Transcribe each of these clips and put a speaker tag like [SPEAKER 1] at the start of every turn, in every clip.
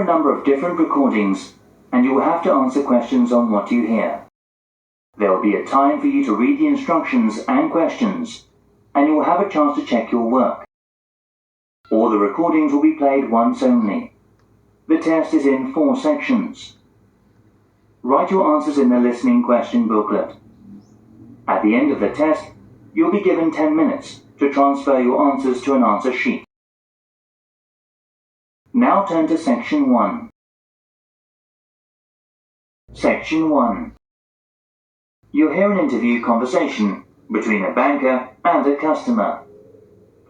[SPEAKER 1] a number of different recordings, and you will have to answer questions on what you hear. There will be a time for you to read the instructions and questions, and you will have a chance to check your work. All the recordings will be played once only. The test is in 4 sections. Write your answers in the listening question booklet. At the end of the test, you'll be given 10 minutes to transfer your answers to an answer sheet. Now turn to Section 1. Section 1. You'll hear an interview conversation between a banker and a customer.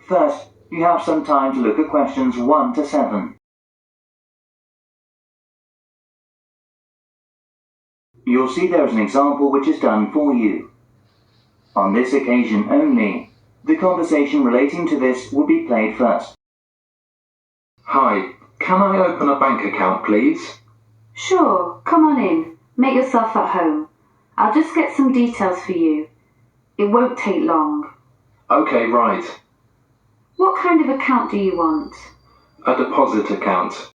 [SPEAKER 1] First, you have some time to look at questions 1 to 7. You'll see there is an example which is done for you. On this occasion only, the conversation relating to this will be played first.
[SPEAKER 2] Hi, can I open a bank account, please?
[SPEAKER 3] Sure, come on in. Make yourself at home. I'll just get some details for you. It won't take long.
[SPEAKER 2] Okay, right.
[SPEAKER 3] What kind of account do you want?
[SPEAKER 2] A deposit account.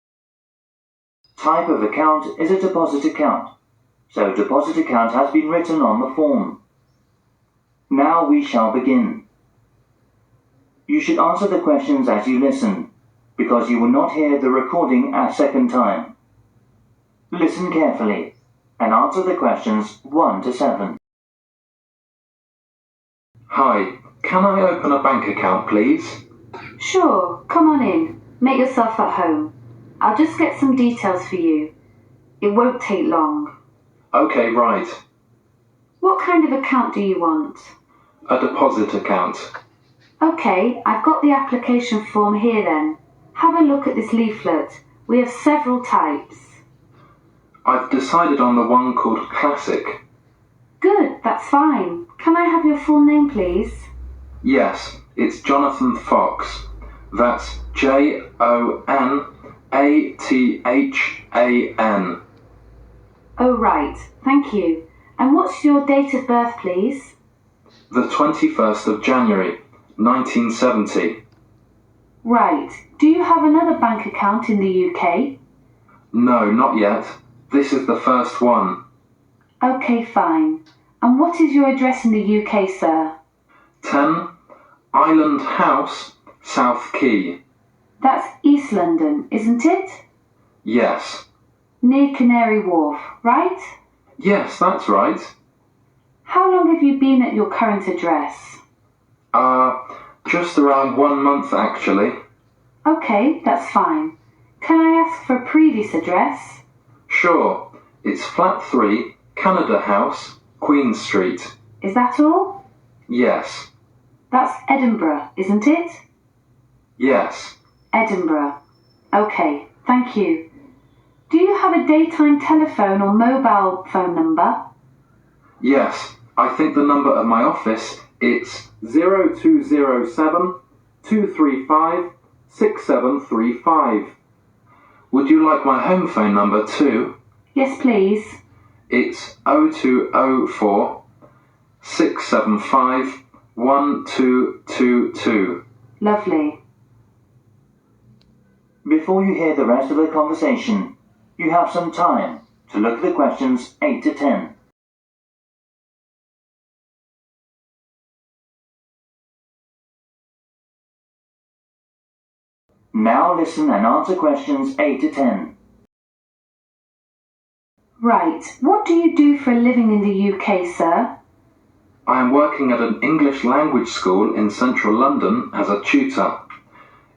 [SPEAKER 1] Type of account is a deposit account, so deposit account has been written on the form. Now we shall begin. You should answer the questions as you listen, because you will not hear the recording a second time. Listen carefully and answer the questions 1 to 7.
[SPEAKER 2] Hi, can I open a bank account, please?
[SPEAKER 3] Sure, come on in. Make yourself at home. I'll just get some details for you. It won't take long.
[SPEAKER 2] Okay, right.
[SPEAKER 3] What kind of account do you want?
[SPEAKER 2] A deposit account.
[SPEAKER 3] Okay, I've got the application form here then. Have a look at this leaflet. We have several types.
[SPEAKER 2] I've decided on the one called Classic.
[SPEAKER 3] Good, that's fine. Can I have your full name, please?
[SPEAKER 2] Yes, it's Jonathan Fox. That's Jonathan.
[SPEAKER 3] Oh, right. Thank you. And what's your date of birth, please?
[SPEAKER 2] The 21st of January, 1970.
[SPEAKER 3] Right. Do you have another bank account in the UK?
[SPEAKER 2] No, not yet. This is the first one.
[SPEAKER 3] Okay, fine. And what is your address in the UK, sir?
[SPEAKER 2] 10 Island House, South Quay.
[SPEAKER 3] That's East London, isn't it?
[SPEAKER 2] Yes.
[SPEAKER 3] Near Canary Wharf, right?
[SPEAKER 2] Yes, that's right.
[SPEAKER 3] How long have you been at your current address?
[SPEAKER 2] Just around 1 month, actually.
[SPEAKER 3] Okay, that's fine. Can I ask for a previous address?
[SPEAKER 2] Sure. It's Flat 3, Canada House, Queen Street.
[SPEAKER 3] Is that all?
[SPEAKER 2] Yes.
[SPEAKER 3] That's Edinburgh, isn't it?
[SPEAKER 2] Yes.
[SPEAKER 3] Edinburgh. Okay, thank you. Do you have a daytime telephone or mobile phone number?
[SPEAKER 2] Yes. I think the number of my office, it's 0207 235 6735. Would you like my home phone number too?
[SPEAKER 3] Yes, please.
[SPEAKER 2] It's 0204 675 1222.
[SPEAKER 3] Lovely.
[SPEAKER 1] Before you hear the rest of the conversation, you have some time to look at the questions 8 to 10. Now listen and answer questions 8 to 10.
[SPEAKER 3] Right. What do you do for a living in the UK, sir?
[SPEAKER 2] I am working at an English language school in central London as a tutor.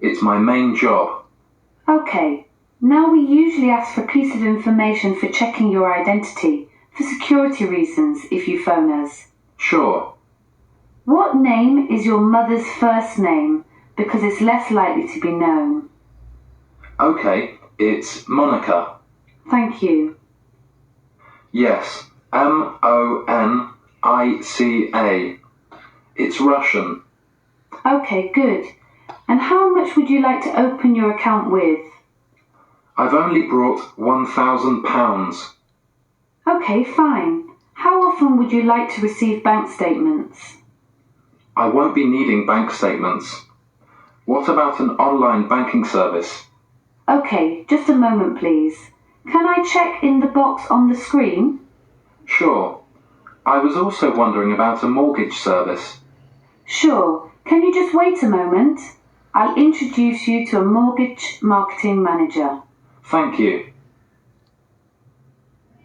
[SPEAKER 2] It's my main job.
[SPEAKER 3] Okay. Now we usually ask for a piece of information for checking your identity, for security reasons, if you phone us.
[SPEAKER 2] Sure.
[SPEAKER 3] What name is your mother's first name? Because it's less likely to be known.
[SPEAKER 2] Okay, it's Monica.
[SPEAKER 3] Thank you.
[SPEAKER 2] Yes, Monica. It's Russian.
[SPEAKER 3] Okay, good. And how much would you like to open your account with?
[SPEAKER 2] I've only brought £1,000.
[SPEAKER 3] Okay, fine. How often would you like to receive bank statements?
[SPEAKER 2] I won't be needing bank statements. What about an online banking service?
[SPEAKER 3] Okay, just a moment please. Can I check in the box on the screen?
[SPEAKER 2] Sure. I was also wondering about a mortgage service.
[SPEAKER 3] Sure. Can you just wait a moment? I'll introduce you to a mortgage marketing manager.
[SPEAKER 2] Thank you.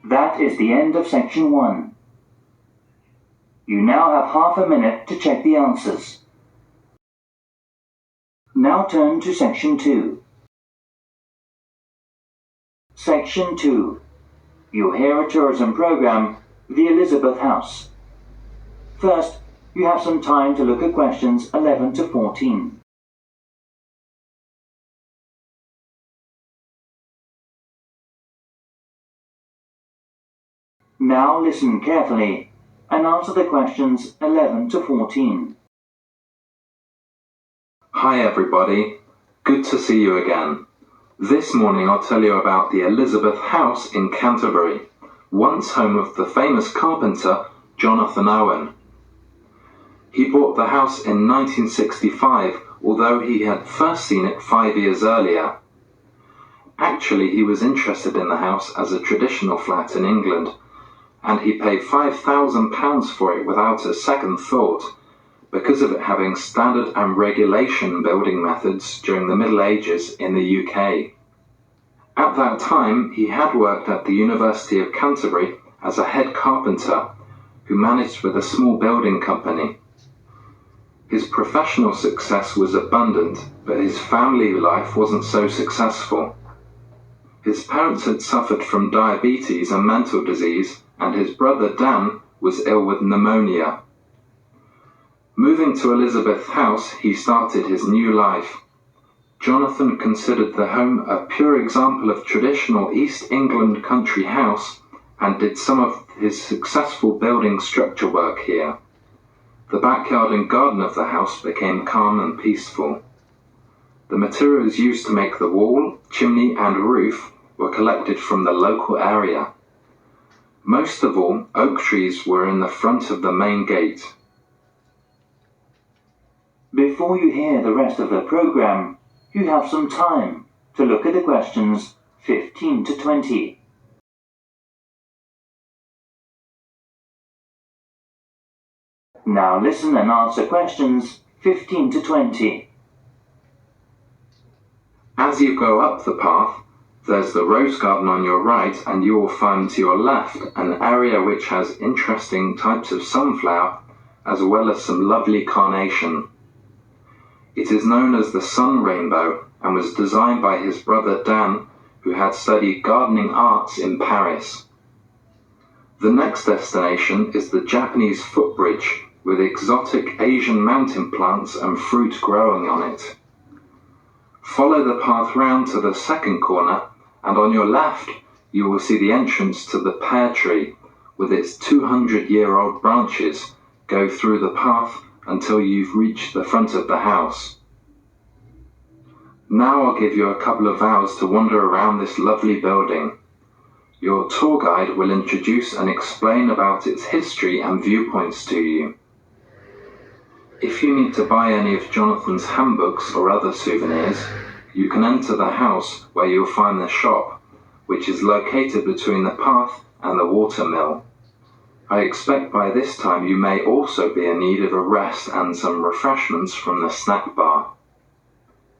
[SPEAKER 1] That is the end of section 1. You now have half a minute to check the answers. Now turn to section 2. Section 2. You'll hear a tourism program, the Elizabeth House. First, you have some time to look at questions 11 to 14. Now listen carefully and answer the questions 11 to 14.
[SPEAKER 2] Hi everybody. Good to see you again. This morning I'll tell you about the Elizabeth House in Canterbury, once home of the famous carpenter Jonathan Owen. He bought the house in 1965, although he had first seen it 5 years earlier. Actually, he was interested in the house as a traditional flat in England, and he paid £5,000 for it without a second thought, because of it having standard and regulation building methods during the Middle Ages in the UK. At that time, he had worked at the University of Canterbury as a head carpenter who managed with a small building company. His professional success was abundant, but his family life wasn't so successful. His parents had suffered from diabetes and mental disease, and his brother Dan was ill with pneumonia. Moving to Elizabeth House, he started his new life. Jonathan considered the home a pure example of traditional East England country house and did some of his successful building structure work here. The backyard and garden of the house became calm and peaceful. The materials used to make the wall, chimney and roof were collected from the local area. Most of all, oak trees were in the front of the main gate.
[SPEAKER 1] Before you hear the rest of the program, you have some time to look at the questions 15 to 20. Now listen and answer questions 15 to 20.
[SPEAKER 2] As you go up the path, there's the rose garden on your right, and you will find to your left an area which has interesting types of sunflower as well as some lovely carnation. It is known as the Sun Rainbow and was designed by his brother Dan, who had studied gardening arts in Paris. The next destination is the Japanese footbridge, with exotic Asian mountain plants and fruit growing on it. Follow the path round to the second corner, and on your left you will see the entrance to the pear tree, with its 200-year-old branches go through the path until you've reached the front of the house. Now I'll give you a couple of hours to wander around this lovely building. Your tour guide will introduce and explain about its history and viewpoints to you. If you need to buy any of Jonathan's handbooks or other souvenirs, you can enter the house where you'll find the shop, which is located between the path and the watermill. I expect by this time you may also be in need of a rest and some refreshments from the snack bar.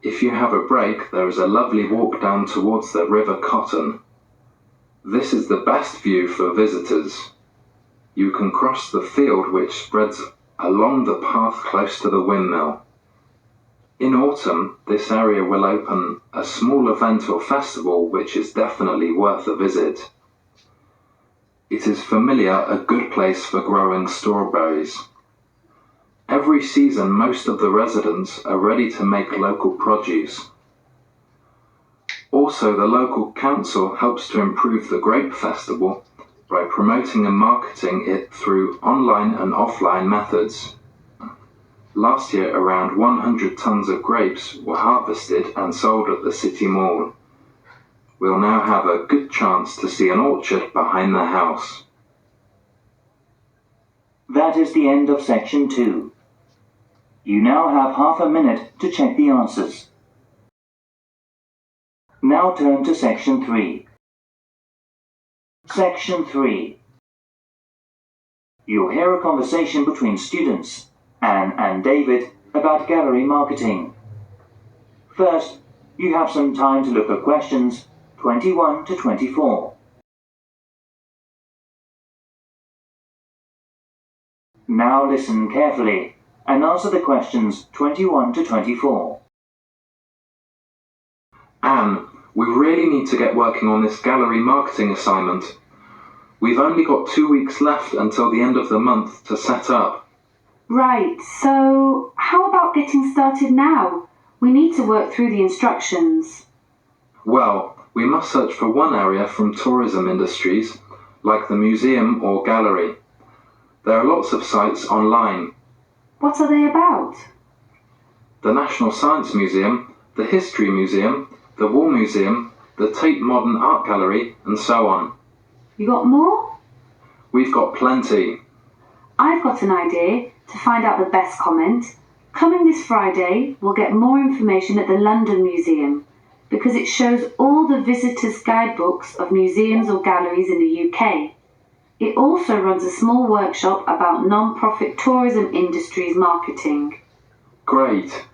[SPEAKER 2] If you have a break, there is a lovely walk down towards the River Cotton. This is the best view for visitors. You can cross the field which spreads along the path close to the windmill. In autumn, this area will open a small event or festival which is definitely worth a visit. It is familiar a good place for growing strawberries. Every season, most of the residents are ready to make local produce. Also, the local council helps to improve the grape festival by promoting and marketing it through online and offline methods. Last year, around 100 tons of grapes were harvested and sold at the City Mall. We'll now have a good chance to see an orchard behind the house.
[SPEAKER 1] That is the end of section 2. You now have half a minute to check the answers. Now turn to Section 3. Section 3. You'll hear a conversation between students, Anne and David, about gallery marketing. First, you have some time to look at questions 21 to 24. Now listen carefully and answer the questions 21 to 24.
[SPEAKER 2] Anne, we really need to get working on this gallery marketing assignment. We've only got 2 weeks left until the end of the month to set up.
[SPEAKER 3] Right, so how about getting started now? We need to work through the instructions.
[SPEAKER 2] Well, we must search for one area from tourism industries, like the museum or gallery. There are lots of sites online.
[SPEAKER 3] What are they about?
[SPEAKER 2] The National Science Museum, the History Museum, the War Museum, the Tate Modern Art Gallery, and so on.
[SPEAKER 3] You got more?
[SPEAKER 2] We've got plenty.
[SPEAKER 3] I've got an idea to find out the best comment. Coming this Friday, we'll get more information at the London Museum because it shows all the visitors' guidebooks of museums or galleries in the UK. It also runs a small workshop about non-profit tourism industries marketing.
[SPEAKER 2] Great.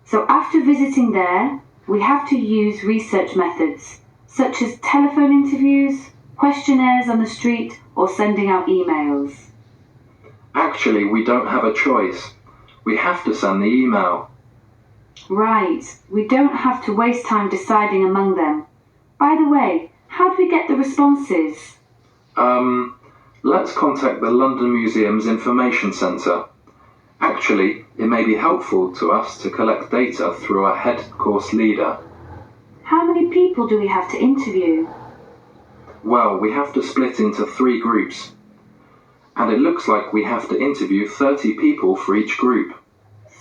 [SPEAKER 3] So after visiting there, we have to use research methods such as telephone interviews, questionnaires on the street, or sending out emails.
[SPEAKER 2] Actually, we don't have a choice. We have to send the email.
[SPEAKER 3] Right, we don't have to waste time deciding among them. By the way, how do we get the responses?
[SPEAKER 2] Let's contact the London Museum's Information Centre. Actually, it may be helpful to us to collect data through a head course leader.
[SPEAKER 3] How many people do we have to interview?
[SPEAKER 2] Well, we have to split into 3 groups. And it looks like we have to interview 30 people for each group.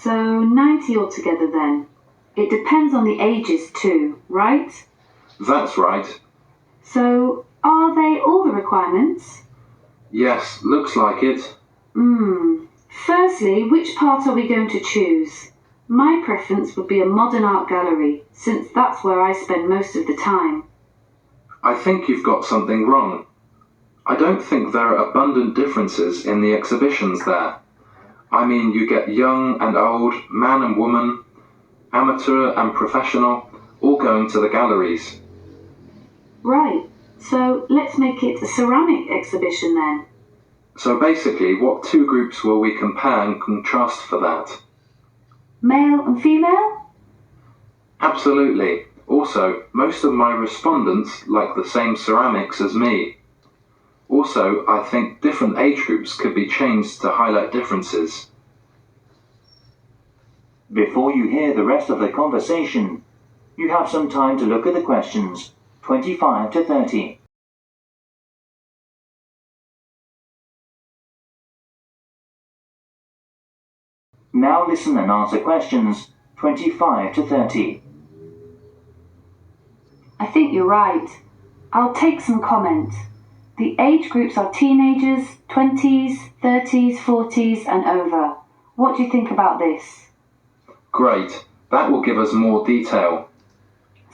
[SPEAKER 3] So 90 altogether then. It depends on the ages too, right?
[SPEAKER 2] That's right.
[SPEAKER 3] So are they all the requirements?
[SPEAKER 2] Yes, looks like it.
[SPEAKER 3] Firstly, which part are we going to choose? My preference would be a modern art gallery, since that's where I spend most of the time.
[SPEAKER 2] I think you've got something wrong. I don't think there are abundant differences in the exhibitions there. I mean, you get young and old, man and woman, amateur and professional, all going to the galleries.
[SPEAKER 3] Right, so let's make it a ceramic exhibition then.
[SPEAKER 2] So basically, what 2 groups will we compare and contrast for that?
[SPEAKER 3] Male and female?
[SPEAKER 2] Absolutely. Also, most of my respondents like the same ceramics as me. Also, I think different age groups could be changed to highlight differences.
[SPEAKER 1] Before you hear the rest of the conversation, you have some time to look at the questions 25 to 30. Now listen and answer questions 25 to 30.
[SPEAKER 3] I think you're right. I'll take some comment. The age groups are teenagers, 20s, 30s, 40s and over. What do you think about this?
[SPEAKER 2] Great. That will give us more detail.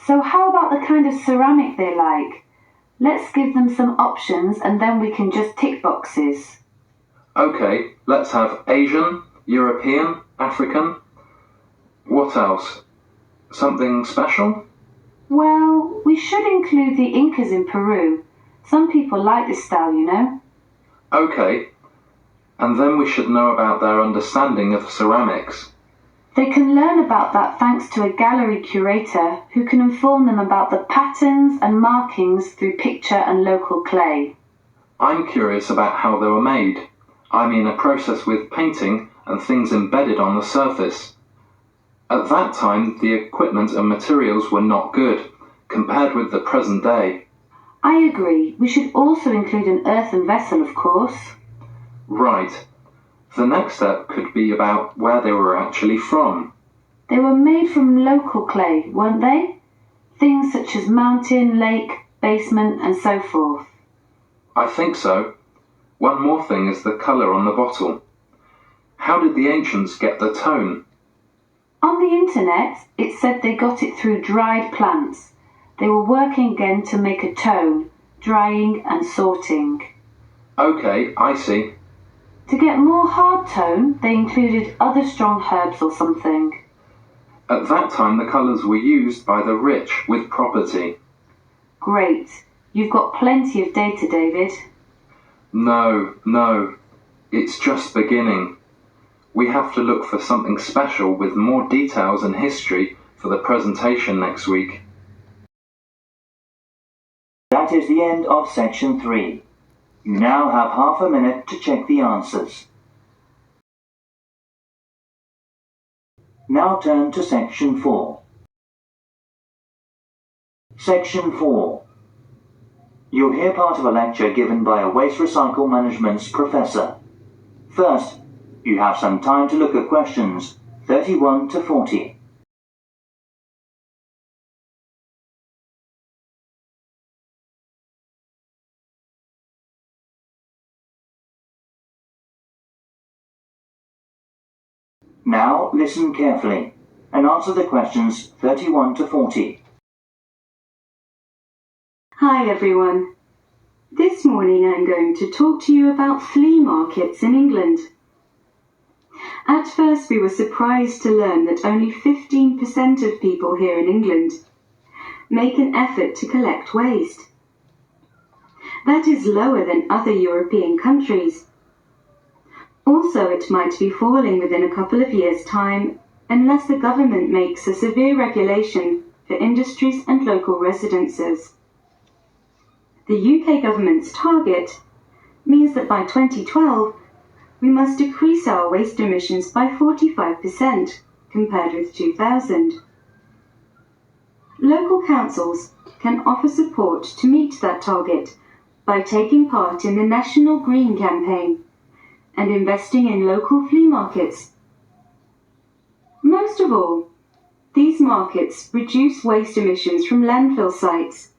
[SPEAKER 3] So how about the kind of ceramic they like? Let's give them some options and then we can just tick boxes.
[SPEAKER 2] Okay, let's have Asian, European, African. What else? Something special?
[SPEAKER 3] Well, we should include the Incas in Peru. Some people like this style, you know.
[SPEAKER 2] Okay. And then we should know about their understanding of ceramics.
[SPEAKER 3] They can learn about that thanks to a gallery curator who can inform them about the patterns and markings through picture and local clay.
[SPEAKER 2] I'm curious about how they were made. I mean a process with painting and things embedded on the surface. At that time, the equipment and materials were not good, compared with the present day.
[SPEAKER 3] I agree. We should also include an earthen vessel, of course.
[SPEAKER 2] Right. The next step could be about where they were actually from.
[SPEAKER 3] They were made from local clay, weren't they? Things such as mountain, lake, basement, and so forth.
[SPEAKER 2] I think so. One more thing is the colour on the bottle. How did the ancients get the tone?
[SPEAKER 3] On the internet, it said they got it through dried plants. They were working again to make a tone, drying and sorting.
[SPEAKER 2] Okay, I see.
[SPEAKER 3] To get more hard tone, they included other strong herbs or something.
[SPEAKER 2] At that time, the colours were used by the rich with property.
[SPEAKER 3] Great. You've got plenty of data, David.
[SPEAKER 2] No. It's just beginning. We have to look for something special with more details and history for the presentation next week.
[SPEAKER 1] That is the end of section 3. You now have half a minute to check the answers. Now turn to section 4. Section 4. You'll hear part of a lecture given by a waste recycle management's professor. First, you have some time to look at questions 31 to 40. Now listen carefully and answer the questions 31 to 40.
[SPEAKER 4] Hi everyone. This morning I'm going to talk to you about flea markets in England. At first we were surprised to learn that only 15% of people here in England make an effort to collect waste. That is lower than other European countries. Also, it might be falling within a couple of years' time unless the government makes a severe regulation for industries and local residences. The UK government's target means that by 2012 we must decrease our waste emissions by 45% compared with 2000. Local councils can offer support to meet that target by taking part in the National Green Campaign and investing in local flea markets. Most of all, these markets reduce waste emissions from landfill sites.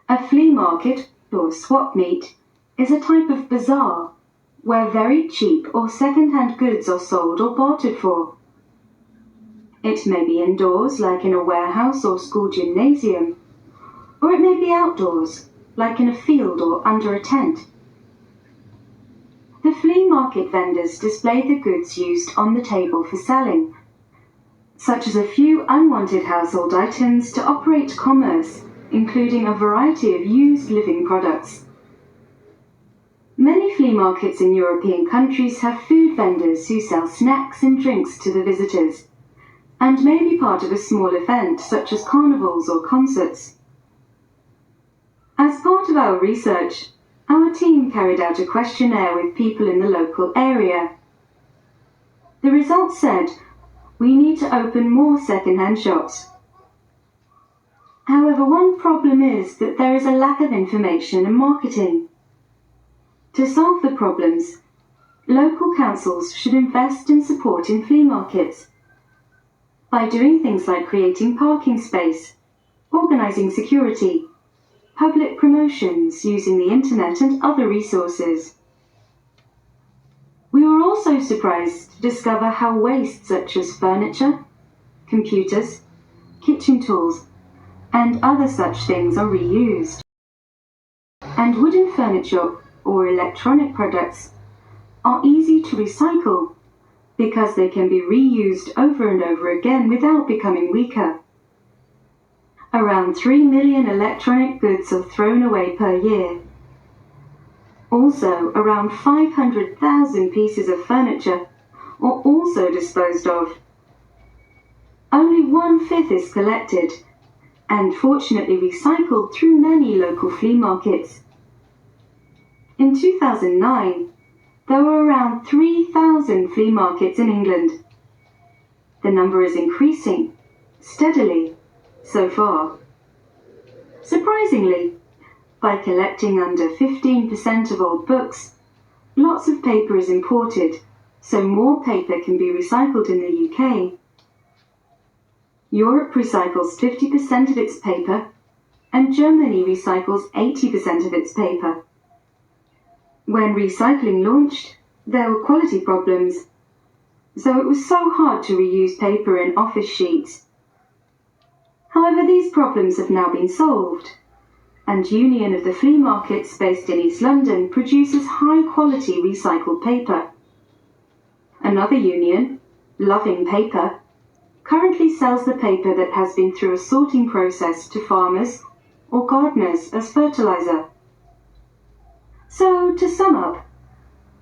[SPEAKER 4] A flea market, or swap meet, is a type of bazaar where very cheap or second-hand goods are sold or bartered for. It may be indoors, like in a warehouse or school gymnasium, or it may be outdoors, like in a field or under a tent. The flea market vendors display the goods used on the table for selling, such as a few unwanted household items to operate commerce, including a variety of used living products. Many flea markets in European countries have food vendors who sell snacks and drinks to the visitors, and may be part of a small event such as carnivals or concerts. As part of our research, our team carried out a questionnaire with people in the local area. The results said, we need to open more second-hand shops. However, one problem is that there is a lack of information and marketing. To solve the problems, local councils should invest in supporting flea markets by doing things like creating parking space, organising security, public promotions using the internet and other resources. We were also surprised to discover how waste such as furniture, computers, kitchen tools, and other such things are reused. And wooden furniture or electronic products are easy to recycle because they can be reused over and over again without becoming weaker. Around 3 million electronic goods are thrown away per year. Also, around 500,000 pieces of furniture are also disposed of. Only 1/5 is collected and fortunately recycled through many local flea markets. In 2009, there were around 3,000 flea markets in England. The number is increasing steadily so far. Surprisingly, by collecting under 15% of old books, lots of paper is imported, so more paper can be recycled in the UK. Europe recycles 50% of its paper, and Germany recycles 80% of its paper. When recycling launched, there were quality problems, so it was so hard to reuse paper in office sheets. However, these problems have now been solved, and Union of the Flea Markets based in East London produces high-quality recycled paper. Another union, Loving Paper, currently sells the paper that has been through a sorting process to farmers or gardeners as fertilizer. So, to sum up,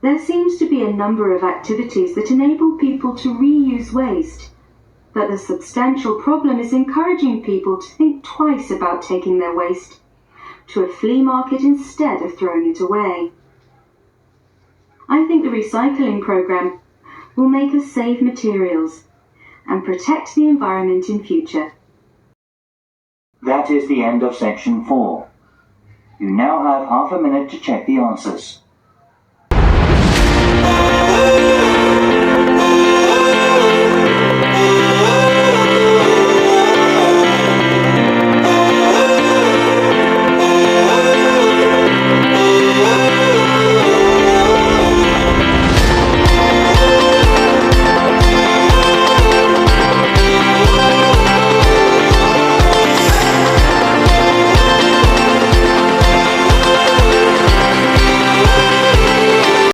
[SPEAKER 4] there seems to be a number of activities that enable people to reuse waste, but the substantial problem is encouraging people to think twice about taking their waste to a flea market instead of throwing it away. I think the recycling program will make us save materials and protect the environment in future.
[SPEAKER 1] That is the end of section 4. You now have half a minute to check the answers.